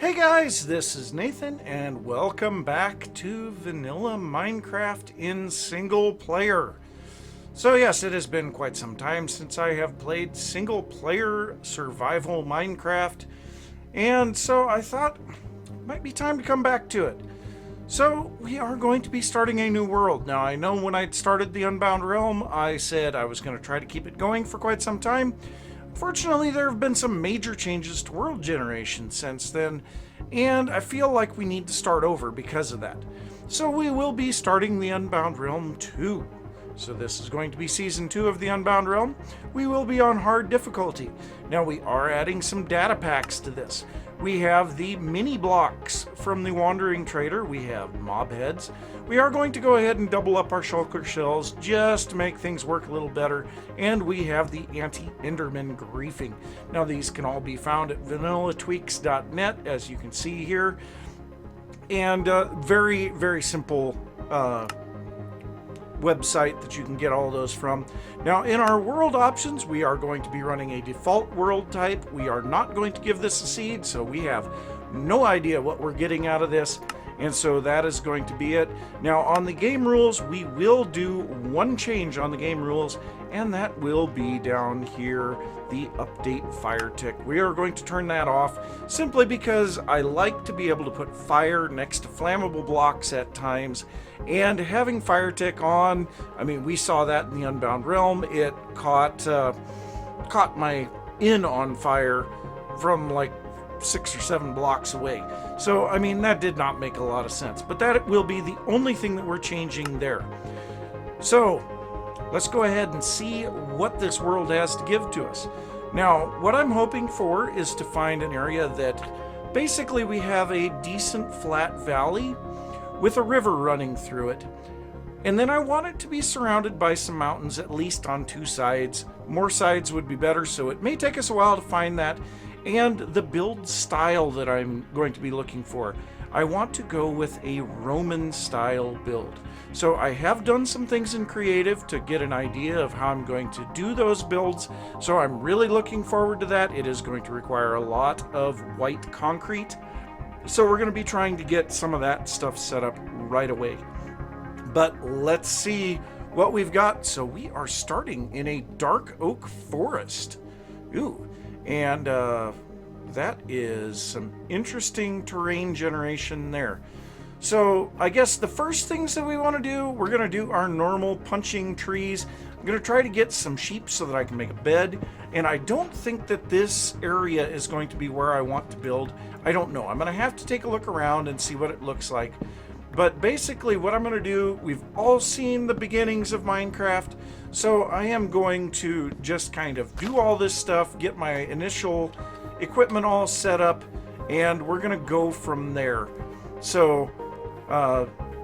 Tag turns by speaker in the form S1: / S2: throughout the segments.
S1: Hey guys, this is Nathan and welcome back to Vanilla Minecraft in single player. So yes, it has been quite some time since I have played single player survival Minecraft, and so I thought it might be time to come back to it. So we are going to be starting a new world. Now I know when I started the Unbound realm, I said I was going to try to keep it going for quite some time. Fortunately, there have been some major changes to world generation since then, and I feel like we need to start over because of that. So we will be starting the Unbound Realm 2. So this is going to be Season 2 of the Unbound Realm. We will be on hard difficulty. Now we are adding some data packs to this. We have the mini blocks from the Wandering Trader. We have mob heads. We are going to go ahead and double up our shulker shells just to make things work a little better. And we have the anti-enderman griefing. Now these can all be found at vanillatweaks.net, as you can see here. And very, very simple website that you can get all those from. Now in our world options, we are going to be running a default world type. We are not going to give this a seed, so we have no idea what we're getting out of this, and so that is going to be it. Now on the game rules, we will do one change on the game rules, and that will be down here, the update fire tick. We are going to turn that off simply because I like to be able to put fire next to flammable blocks at times, and having fire tick on, I mean, we saw that in the Unbound Realm. It caught my inn on fire from like 6 or 7 blocks away. So, I mean, that did not make a lot of sense, but that will be the only thing that we're changing there. So, let's go ahead and see what this world has to give to us. Now, what I'm hoping for is to find an area that basically we have a decent flat valley with a river running through it. And then I want it to be surrounded by some mountains, at least on 2 sides. More sides would be better, so it may take us a while to find that. And the build style that I'm going to be looking for, I want to go with a Roman style build. So I have done some things in creative to get an idea of how I'm going to do those builds. So I'm really looking forward to that. It is going to require a lot of white concrete. So we're going to be trying to get some of that stuff set up right away. But let's see what we've got. So we are starting in a dark oak forest. Ooh. And that is some interesting terrain generation there. So I guess the first things that we want to do, we're going to do our normal punching trees. I'm going to try to get some sheep so that I can make a bed. And I don't think that this area is going to be where I want to build. I don't know. I'm going to have to take a look around and see what it looks like. But basically what I'm going to do, we've all seen the beginnings of Minecraft, so I am going to just kind of do all this stuff, get my initial equipment all set up, and we're going to go from there. So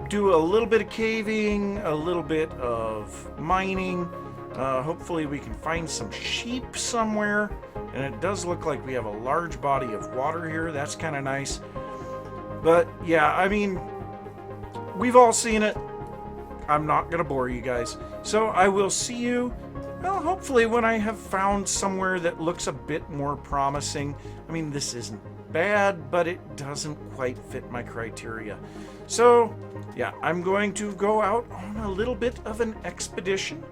S1: do a little bit of caving, a little bit of mining. Hopefully we can find some sheep somewhere, and it does look like we have a large body of water here. That's kind of nice. But yeah, I mean, we've all seen it. I'm not going to bore you guys. So I will see you, well, hopefully when I have found somewhere that looks a bit more promising. I mean, this isn't bad, but it doesn't quite fit my criteria. So, yeah, I'm going to go out on a little bit of an expedition.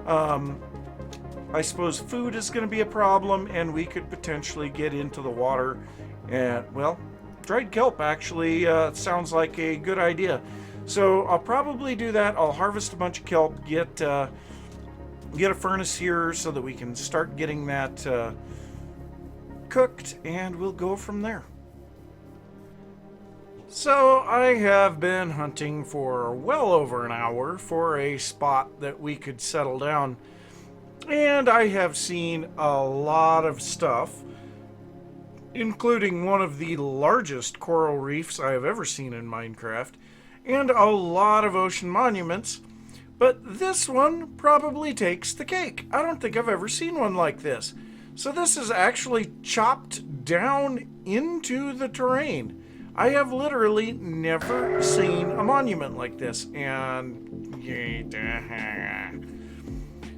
S1: I suppose food is going to be a problem, and we could potentially get into the water. And, well, dried kelp actually sounds like a good idea. So I'll probably do that. I'll harvest a bunch of kelp, get a furnace here so that we can start getting that cooked, and we'll go from there. So I have been hunting for well over an hour for a spot that we could settle down, and I have seen a lot of stuff, including one of the largest coral reefs I have ever seen in Minecraft, and a lot of ocean monuments, but this one probably takes the cake. I don't think I've ever seen one like this. So this is actually chopped down into the terrain. I have literally never seen a monument like this, and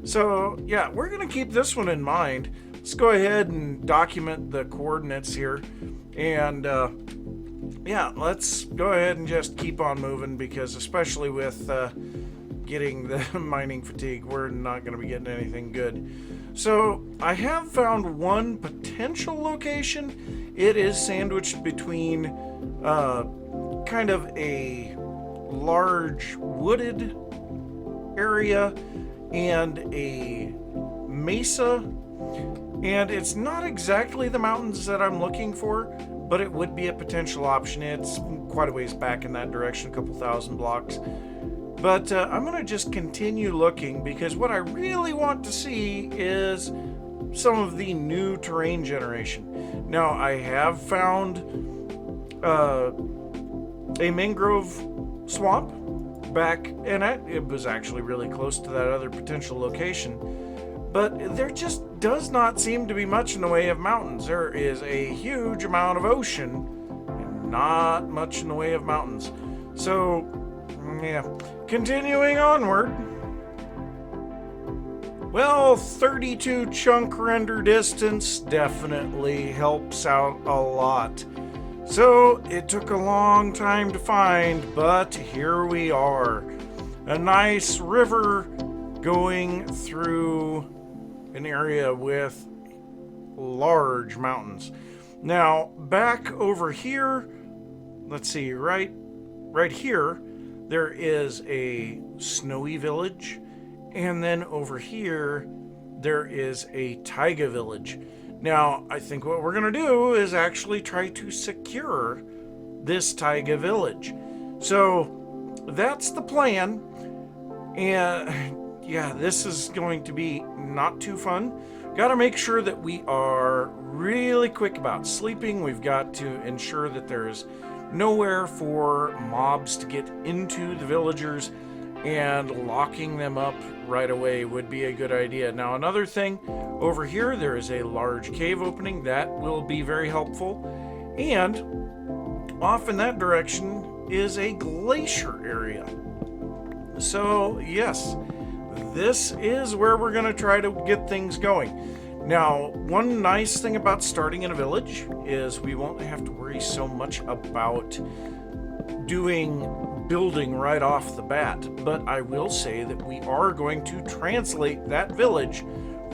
S1: so yeah, we're gonna keep this one in mind. let's go ahead and document the coordinates here. And yeah, let's go ahead and just keep on moving, because especially with getting the mining fatigue, we're not going to be getting anything good. So I have found one potential location. It is sandwiched between kind of a large wooded area and a mesa, and it's not exactly the mountains that I'm looking for, but it would be a potential option. It's quite a ways back in that direction, a couple thousand blocks. But I'm going to just continue looking, because what I really want to see is some of the new terrain generation. Now, I have found a mangrove swamp back in it. It was actually really close to that other potential location. But there just does not seem to be much in the way of mountains. There is a huge amount of ocean and not much in the way of mountains. So, yeah, continuing onward. Well, 32 chunk render distance definitely helps out a lot. So it took a long time to find, but here we are. A nice river going through an area with large mountains. Now, back over here, let's see, right here, there is a snowy village, and then over here, there is a taiga village. Now, I think what we're going to do is actually try to secure this taiga village. So, that's the plan, and yeah, this is going to be not too fun. Got to make sure that we are really quick about sleeping. We've got to ensure that there's nowhere for mobs to get into the villagers, and locking them up right away would be a good idea. Now, another thing, over here there is a large cave opening that will be very helpful, and off in that direction is a glacier area. So yes, this is where we're going to try to get things going. Now, one nice thing about starting in a village is we won't have to worry so much about building right off the bat, but I will say that we are going to translate that village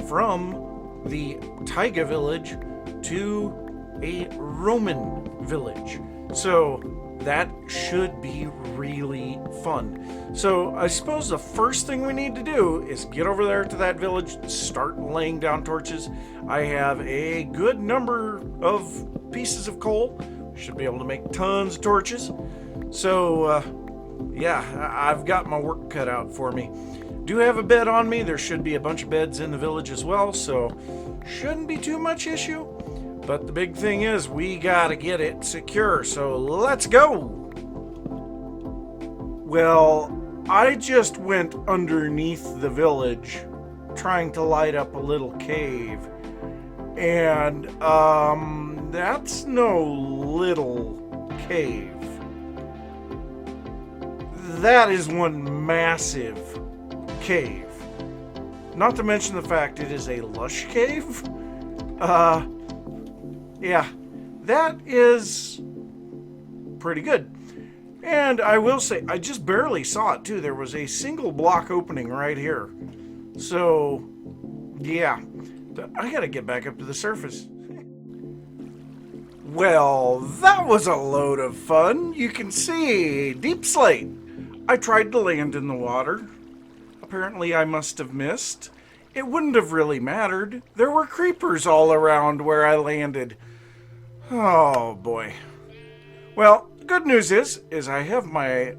S1: from the taiga village to a Roman village. So that should be really fun. So I suppose the first thing we need to do is get over there to that village, start laying down torches. I have a good number of pieces of coal. Should be able to make tons of torches. So yeah, I've got my work cut out for me. Do have a bed on me. There should be a bunch of beds in the village as well, so shouldn't be too much issue. But the big thing is we gotta get it secure, so let's go! Well, I just went underneath the village trying to light up a little cave, and that's no little cave. That is one massive cave. Not to mention the fact it is a lush cave. Yeah, that is pretty good. And I will say, I just barely saw it too. There was a single block opening right here. So, yeah, I gotta get back up to the surface. Well, that was a load of fun. You can see, deep slate. I tried to land in the water. Apparently I must have missed. It wouldn't have really mattered. There were creepers all around where I landed. Oh boy. Well, the good news is I have my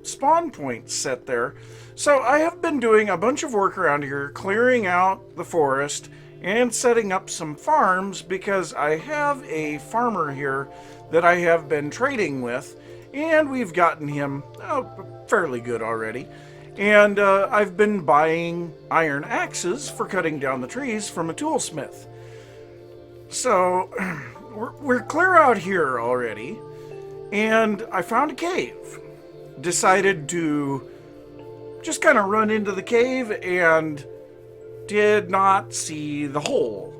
S1: spawn point set there. So I have been doing a bunch of work around here, clearing out the forest and setting up some farms, because I have a farmer here that I have been trading with, and we've gotten him fairly good already. And I've been buying iron axes for cutting down the trees from a toolsmith. So we're clear out here already, and I found a cave. Decided to just kind of run into the cave and did not see the hole.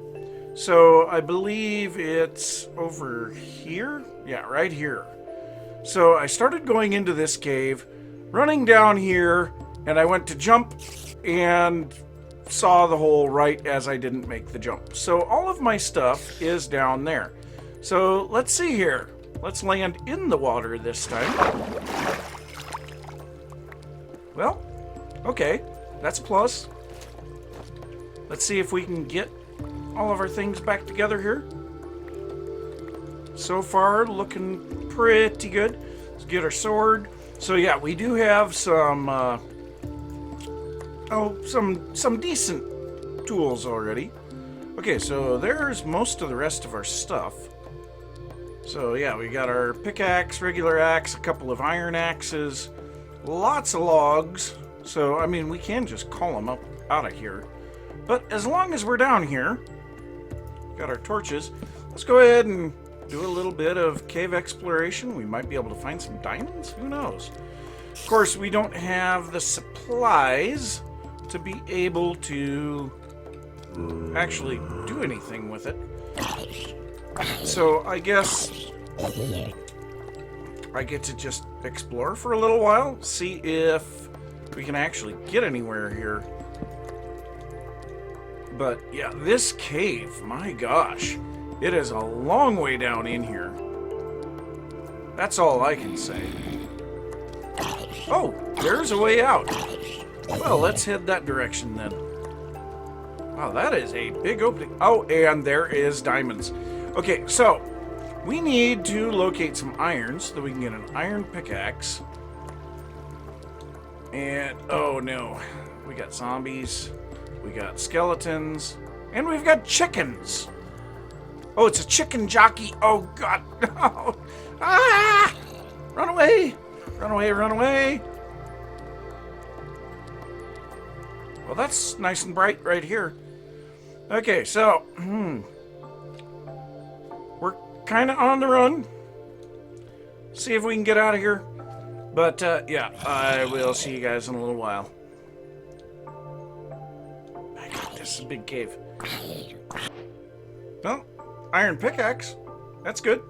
S1: So I believe it's over here. Yeah, right here. So I started going into this cave, running down here, and I went to jump and saw the hole right as I didn't make the jump. So all of my stuff is down there. So let's see here. Let's land in the water this time. Well, okay, that's a plus. Let's see if we can get all of our things back together here. So far, looking pretty good. Let's get our sword. So yeah, we do have some some decent tools already. Okay, so there's most of the rest of our stuff. So yeah, we got our pickaxe, regular axe, a couple of iron axes, lots of logs. So I mean, we can just call them up out of here. But as long as we're down here, got our torches. Let's go ahead and do a little bit of cave exploration. We might be able to find some diamonds. Who knows? Of course, we don't have the supplies to be able to actually do anything with it. So I guess I get to just explore for a little while, see if we can actually get anywhere here. But yeah, this cave, my gosh, it is a long way down in here. That's all I can say. Oh, there's a way out. Well, let's head that direction then. Wow, that is a big opening. Oh, and there is diamonds. Okay, so we need to locate some iron so that we can get an iron pickaxe. And, oh no, we got zombies, we got skeletons, and we've got chickens. Oh, it's a chicken jockey. Oh, God, no. Ah! Run away. Run away, run away. Well, that's nice and bright right here. Okay, so, we're kind of on the run. See if we can get out of here. But, yeah, I will see you guys in a little while. My God, this is a big cave. Well, iron pickaxe. That's good.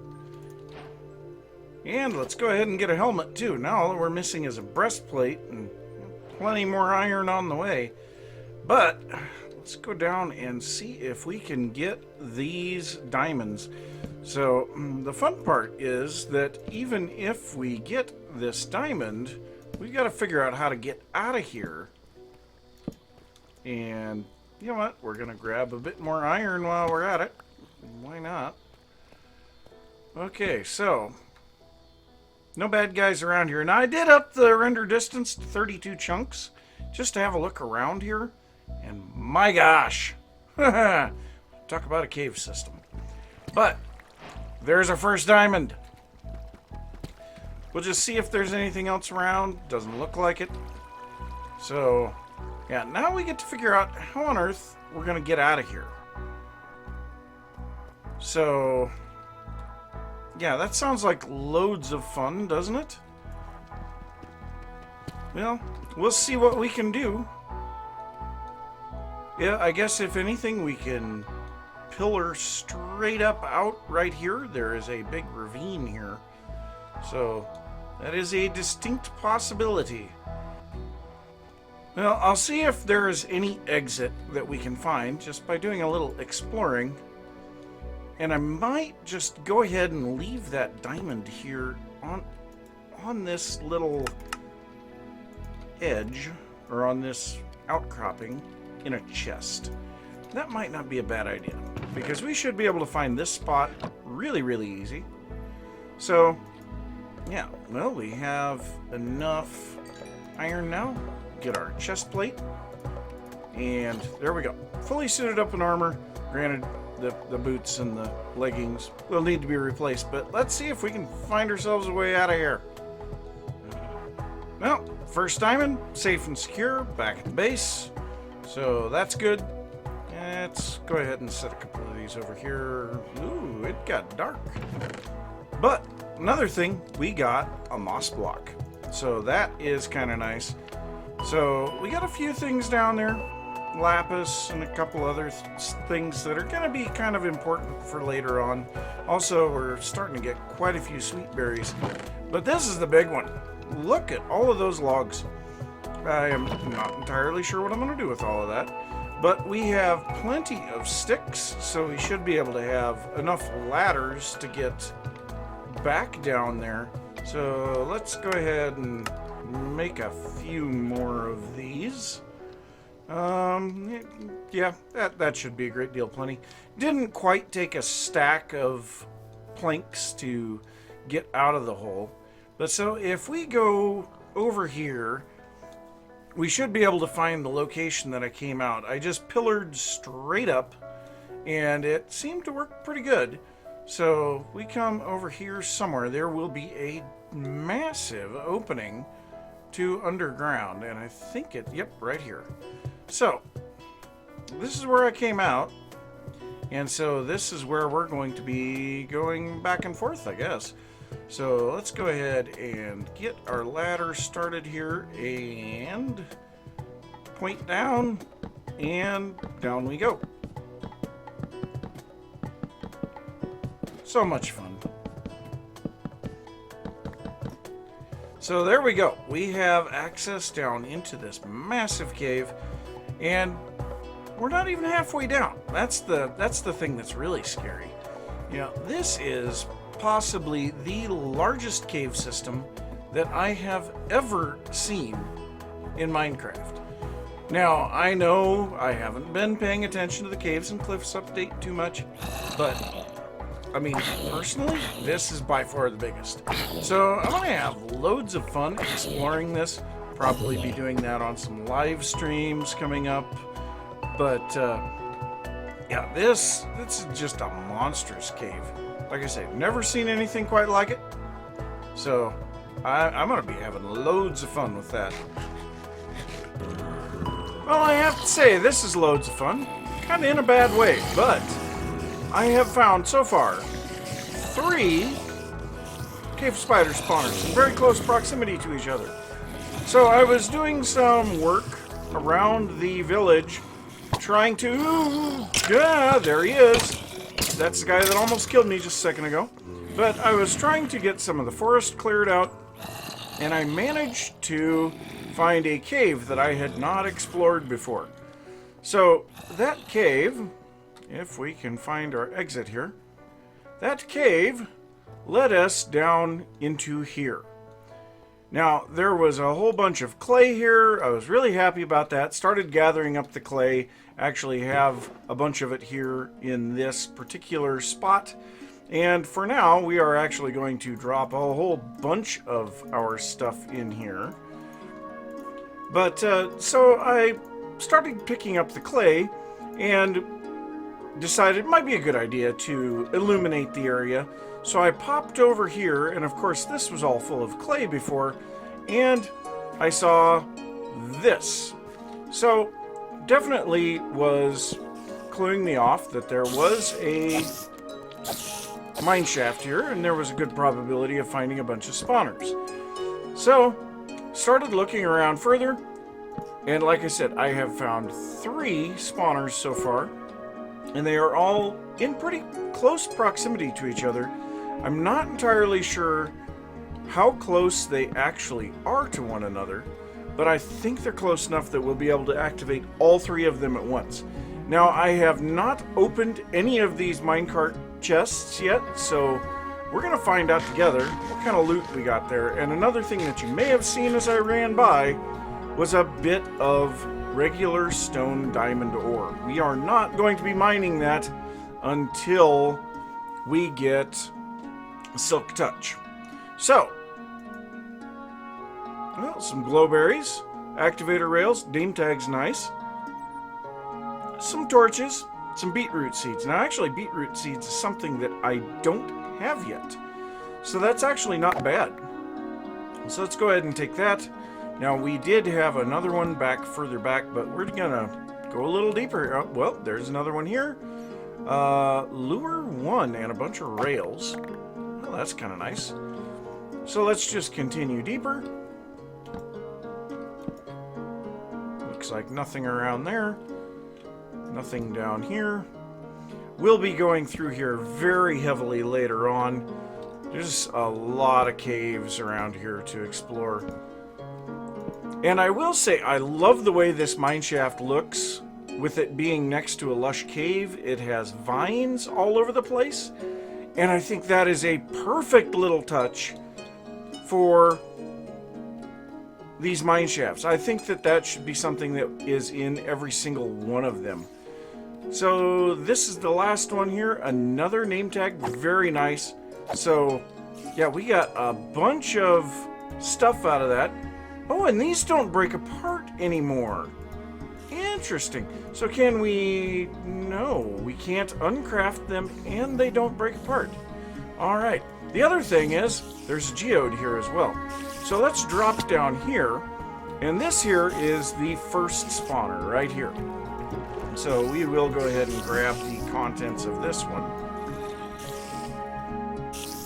S1: And let's go ahead and get a helmet, too. Now all we're missing is a breastplate and plenty more iron on the way. But let's go down and see if we can get these diamonds. So the fun part is that even if we get this diamond, we've got to figure out how to get out of here. And you know what? We're going to grab a bit more iron while we're at it. Why not? Okay, so no bad guys around here. Now I did up the render distance to 32 chunks just to have a look around here. And my gosh, talk about a cave system. But there's our first diamond. We'll just see if there's anything else around. Doesn't look like it. So, yeah, now we get to figure out how on earth we're going to get out of here. So, yeah, that sounds like loads of fun, doesn't it? Well, we'll see what we can do. Yeah, I guess if anything, we can pillar straight up out right here. There is a big ravine here. So, that is a distinct possibility. Well, I'll see if there is any exit that we can find just by doing a little exploring. And I might just go ahead and leave that diamond here on this little edge, or on this outcropping, in a chest. That might not be a bad idea, because we should be able to find this spot really, really easy. So, yeah, well, we have enough iron now. Get our chest plate. And there we go. Fully suited up in armor. Granted, the boots and the leggings will need to be replaced, but let's see if we can find ourselves a way out of here. Well, first diamond, safe and secure, back at the base. So that's good. Let's go ahead and set a couple of these over here. Ooh, it got dark. But another thing, we got a moss block. So that is kind of nice. So we got a few things down there. lapis and a couple other things that are going to be kind of important for later on. Also, we're starting to get quite a few sweet berries. But this is the big one. Look at all of those logs. I am not entirely sure what I'm going to do with all of that. But we have plenty of sticks, so we should be able to have enough ladders to get back down there. So let's go ahead and make a few more of these. Yeah, that should be a great deal plenty. Didn't quite take a stack of planks to get out of the hole. But so if we go over here, we should be able to find the location that I came out. I just pillared straight up, and it seemed to work pretty good. So we come over here somewhere. There will be a massive opening to underground, and I think yep, right here. So this is where I came out, and so this is where we're going to be going back and forth, I guess. So let's go ahead and get our ladder started here and point down, and down we go. So much fun. So there we go. We have access down into this massive cave, and we're not even halfway down. That's the thing that's really scary. You know, this is possibly the largest cave system that I have ever seen in Minecraft. Now, I know I haven't been paying attention to the Caves and Cliffs update too much, but I mean, personally, this is by far the biggest. So I'm going to have loads of fun exploring this. Probably be doing that on some live streams coming up. But yeah, this is just a monstrous cave. Like I say, never seen anything quite like it. So I'm going to be having loads of fun with that. Well, I have to say, this is loads of fun. Kind of in a bad way, but I have found so far 3 cave spider spawners in very close proximity to each other. So I was doing some work around the village trying to... Yeah, there he is. That's the guy that almost killed me just a second ago. But I was trying to get some of the forest cleared out, and I managed to find a cave that I had not explored before. So that cave, if we can find our exit here, that cave led us down into here. Now, there was a whole bunch of clay here. I was really happy about that. Started gathering up the clay. Actually have a bunch of it here in this particular spot. And for now, we are actually going to drop a whole bunch of our stuff in here. But, so I started picking up the clay and decided it might be a good idea to illuminate the area. So I popped over here, and of course this was all full of clay before, and I saw this. So definitely was cluing me off that there was a mine shaft here, and there was a good probability of finding a bunch of spawners. So started looking around further, and like I said, I have found 3 spawners so far, and they are all in pretty close proximity to each other. I'm not entirely sure how close they actually are to one another, but I think they're close enough that we'll be able to activate all 3 of them at once. Now, I have not opened any of these minecart chests yet, so we're going to find out together what kind of loot we got there. And another thing that you may have seen as I ran by was a bit of regular stone diamond ore. We are not going to be mining that until we get Silk Touch. So, well, some glowberries, activator rails, name tags nice, some torches, some beetroot seeds. Now, actually, beetroot seeds is something that I don't have yet, so that's actually not bad. So let's go ahead and take that. Now, we did have another one further back, but we're gonna go a little deeper. Oh, well, there's another one here. Lure 1 and a bunch of rails. Well, that's kind of nice. So let's just continue deeper. Looks like nothing around there. Nothing down here. We'll be going through here very heavily later on. There's a lot of caves around here to explore. And I will say, I love the way this mineshaft looks. With it being next to a lush cave, it has vines all over the place. And I think that is a perfect little touch for these mine shafts. I think that that should be something that is in every single one of them. So this is the last one here. Another name tag. Very nice. So yeah, we got a bunch of stuff out of that. Oh, and these don't break apart anymore. Interesting. So can we... No, we can't uncraft them and they don't break apart. Alright. The other thing is, there's a geode here as well. So let's drop down here. And this here is the first spawner right here. So we will go ahead and grab the contents of this one.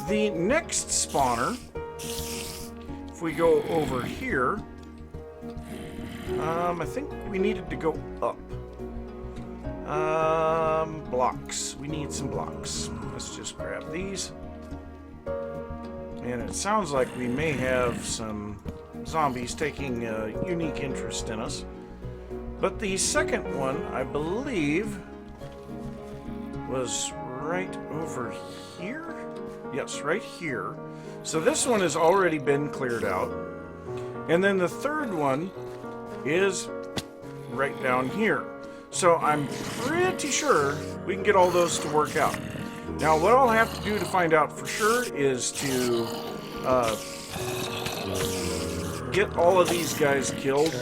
S1: The next spawner, if we go over here, I think we needed to go up. Blocks. We need some blocks. Let's just grab these. And it sounds like we may have some zombies taking a unique interest in us. But the second one, I believe, was right over here. Yes, right here. So this one has already been cleared out. And then the third one is right down here. So I'm pretty sure we can get all those to work out. Now what I'll have to do to find out for sure is to get all of these guys killed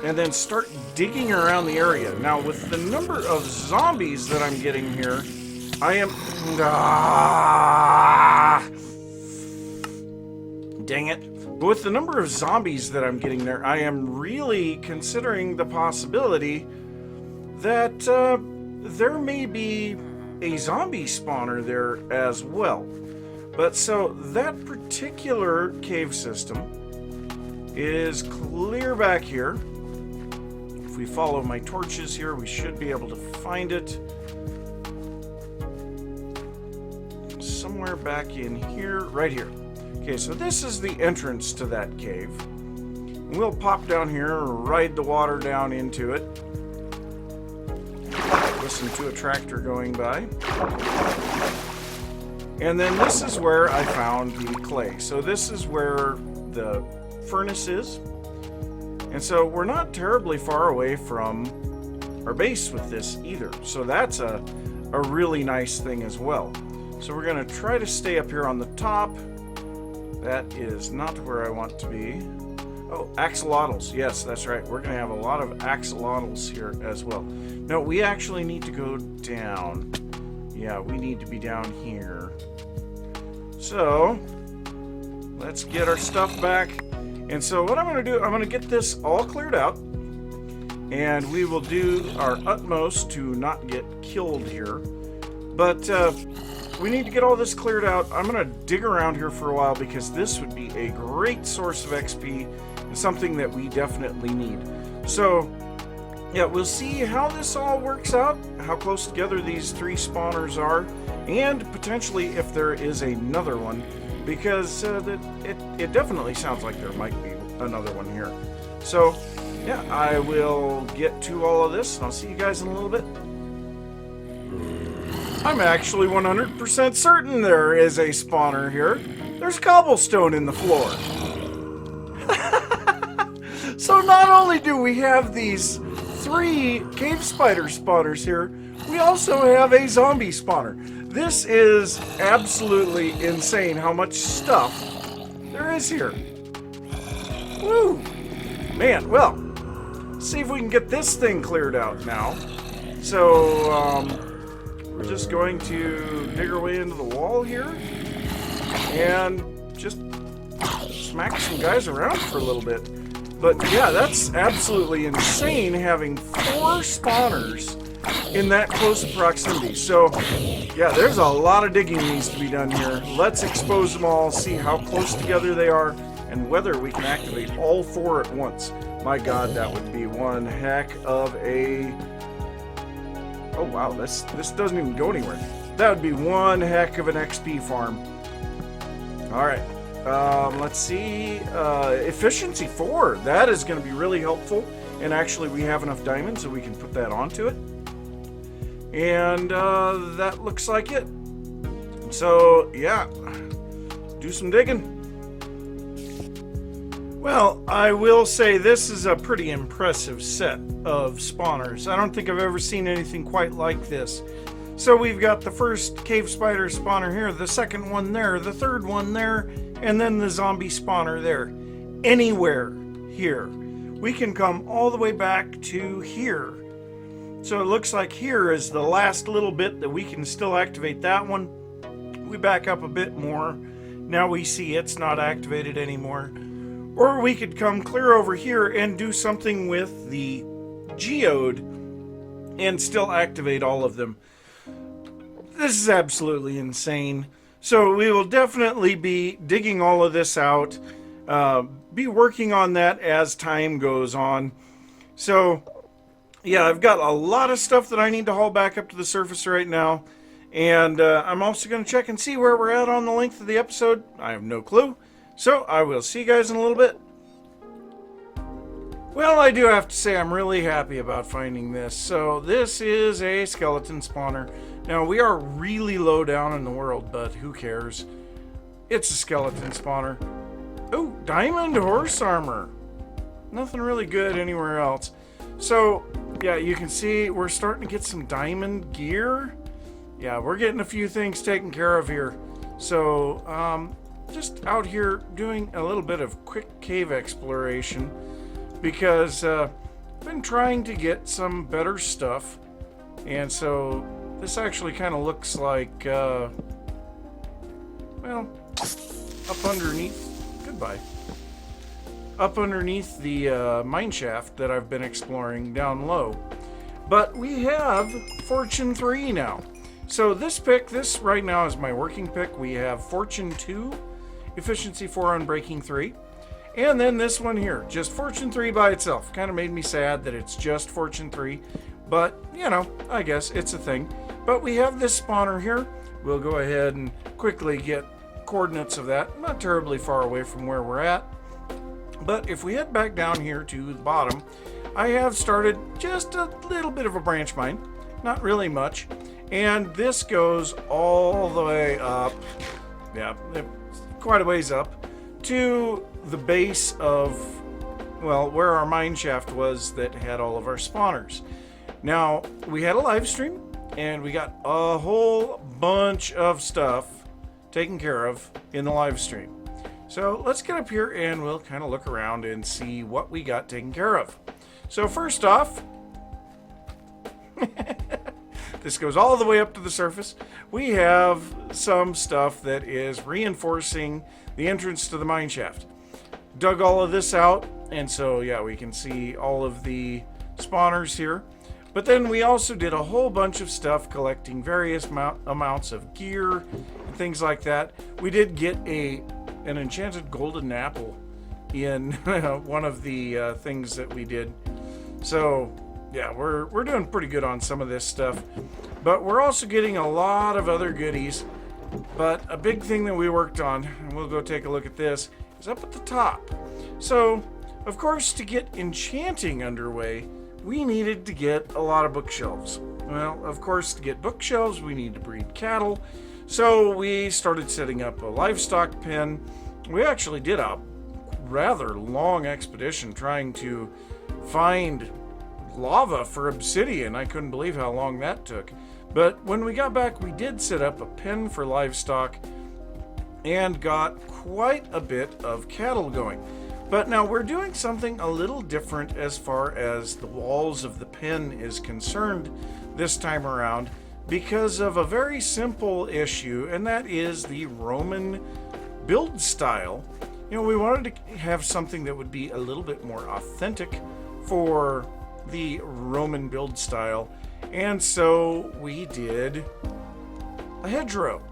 S1: and then start digging around the area. Now with the number of zombies that I'm getting here, I am... Dang it. But with the number of zombies that I'm getting there, I am really considering the possibility that there may be a zombie spawner there as well. But so that particular cave system is clear back here. If we follow my torches here, we should be able to find it. Somewhere back in here, right here. Okay, so this is the entrance to that cave. We'll pop down here, ride the water down into it. Listen to a tractor going by. And then this is where I found the clay. So this is where the furnace is. And so we're not terribly far away from our base with this either. So that's a really nice thing as well. So we're going to try to stay up here on the top. That is not where I want to be. Oh, axolotls. Yes, that's right. We're going to have a lot of axolotls here as well. No, we actually need to go down. Yeah, we need to be down here. So, let's get our stuff back. And so what I'm going to do, I'm going to get this all cleared out. And we will do our utmost to not get killed here. But we need to get all this cleared out. I'm going to dig around here for a while because this would be a great source of XP and something that we definitely need. So, yeah, we'll see how this all works out, how close together these three spawners are, and potentially if there is another one, because it definitely sounds like there might be another one here. So, yeah, I will get to all of this, and I'll see you guys in a little bit. I'm actually 100% certain there is a spawner here. There's cobblestone in the floor. So not only do we have these 3 cave spider spawners here, we also have a zombie spawner. This is absolutely insane how much stuff there is here. Woo! Man, well, see if we can get this thing cleared out now. So, we're just going to dig our way into the wall here and just smack some guys around for a little bit. But yeah, that's absolutely insane having 4 spawners in that close proximity. So yeah, there's a lot of digging needs to be done here. Let's expose them all, see how close together they are, and whether we can activate all 4 at once. My God, that would be one heck of a wow, this doesn't even go anywhere. That would be one heck of an XP farm. All right. Let's see. Efficiency 4. That is going to be really helpful. And actually, we have enough diamonds so we can put that onto it. And that looks like it. So, yeah. Do some digging. Well, I will say this is a pretty impressive set of spawners. I don't think I've ever seen anything quite like this. So we've got the first cave spider spawner here, the second one there, the third one there, and then the zombie spawner there. Anywhere here. We can come all the way back to here. So it looks like here is the last little bit that we can still activate that one. We back up a bit more. Now we see it's not activated anymore. Or we could come clear over here and do something with the geode and still activate all of them. This is absolutely insane. So we will definitely be digging all of this out, be working on that as time goes on. So yeah, I've got a lot of stuff that I need to haul back up to the surface right now. And I'm also going to check and see where we're at on the length of the episode. I have no clue. So I will see you guys in a little bit. Well, I do have to say I'm really happy about finding this. So this is a skeleton spawner. Now we are really low down in the world, but who cares? It's a skeleton spawner. Oh, diamond horse armor. Nothing really good anywhere else. So yeah, you can see we're starting to get some diamond gear. Yeah, we're getting a few things taken care of here. So just out here doing a little bit of quick cave exploration because I've been trying to get some better stuff, and so this actually kind of looks like well, up underneath the mine shaft that I've been exploring down low. But we have Fortune 3 now. So this right now is my working pick. We have Fortune 2, Efficiency 4 on Breaking 3. And then this one here, just Fortune 3 by itself. Kind of made me sad that it's just Fortune 3. But, you know, I guess it's a thing. But we have this spawner here. We'll go ahead and quickly get coordinates of that. Not terribly far away from where we're at. But if we head back down here to the bottom, I have started just a little bit of a branch mine. Not really much. And this goes all the way up, yeah, quite a ways up, to the base of, well, where our mine shaft was that had all of our spawners. Now, we had a live stream, and we got a whole bunch of stuff taken care of in the live stream. So let's get up here and we'll kind of look around and see what we got taken care of. So first off, this goes all the way up to the surface. We have some stuff that is reinforcing the entrance to the mine shaft. Dug all of this out, and so yeah, we can see all of the spawners here. But then we also did a whole bunch of stuff collecting various amounts of gear and things like that. We did get an enchanted golden apple in one of the things that we did. So yeah, we're doing pretty good on some of this stuff, but we're also getting a lot of other goodies. But a big thing that we worked on, and we'll go take a look at this, is up at the top. So of course, to get enchanting underway, we needed to get a lot of bookshelves. Well, of course, to get bookshelves, we need to breed cattle. So we started setting up a livestock pen. We actually did a rather long expedition trying to find lava for obsidian. I couldn't believe how long that took. But when we got back, we did set up a pen for livestock and got quite a bit of cattle going. But now we're doing something a little different as far as the walls of the pen is concerned this time around, because of a very simple issue, and that is the Roman build style. You know, we wanted to have something that would be a little bit more authentic for the Roman build style, and so we did a hedgerow.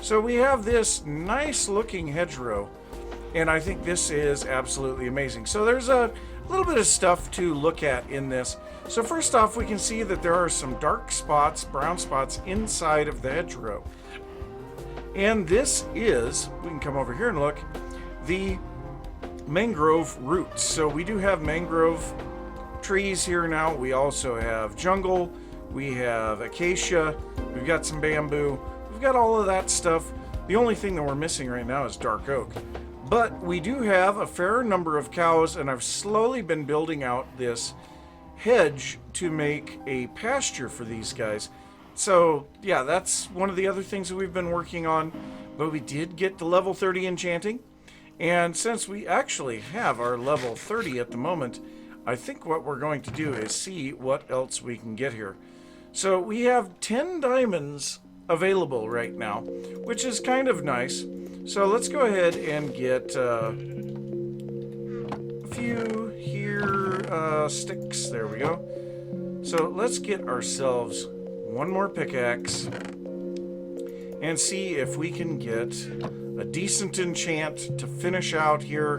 S1: So we have this nice looking hedgerow, And I think this is absolutely amazing. So there's a little bit of stuff to look at in this. So first off, we can see that there are some dark spots, brown spots inside of the hedgerow. And this is, we can come over here and look, the mangrove roots. So we do have mangrove trees here now. We also have jungle, we have acacia, we've got some bamboo, we've got all of that stuff. The only thing that we're missing right now is dark oak. But we do have a fair number of cows, and I've slowly been building out this hedge to make a pasture for these guys. So yeah, that's one of the other things that we've been working on. But we did get to level 30 enchanting, and since we actually have our level 30 at the moment, I think what we're going to do is see what else we can get here. So we have 10 diamonds available right now, which is kind of nice. So let's go ahead and get a few here, sticks. There we go. So let's get ourselves one more pickaxe and see if we can get a decent enchant to finish out here.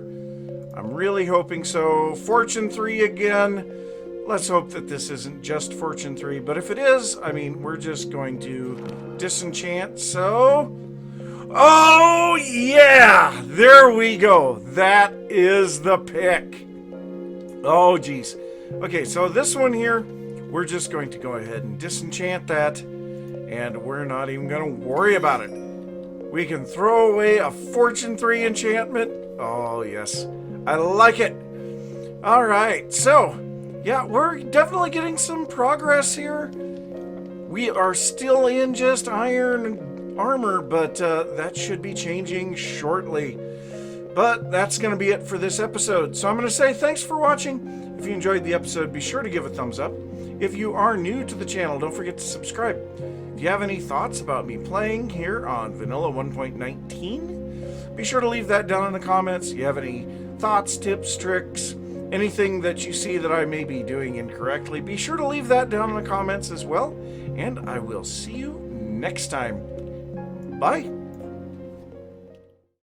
S1: I'm really hoping so. Fortune 3 again. Let's hope that this isn't just Fortune 3, but if it is, I mean, we're just going to disenchant. So, oh yeah, there we go. That is the pick. Oh geez. Okay, so this one here, we're just going to go ahead and disenchant that, and we're not even going to worry about it. We can throw away a Fortune 3 enchantment. Oh yes, I like it. All right, so yeah, we're definitely getting some progress here. We are still in just iron armor, but that should be changing shortly. But that's going to be it for this episode. So I'm going to say thanks for watching. If you enjoyed the episode, be sure to give a thumbs up. If you are new to the channel, don't forget to subscribe. If you have any thoughts about me playing here on Vanilla 1.19, be sure to leave that down in the comments. If you have any thoughts, tips, tricks, anything that you see that I may be doing incorrectly, be sure to leave that down in the comments as well. And I will see you next time. Bye.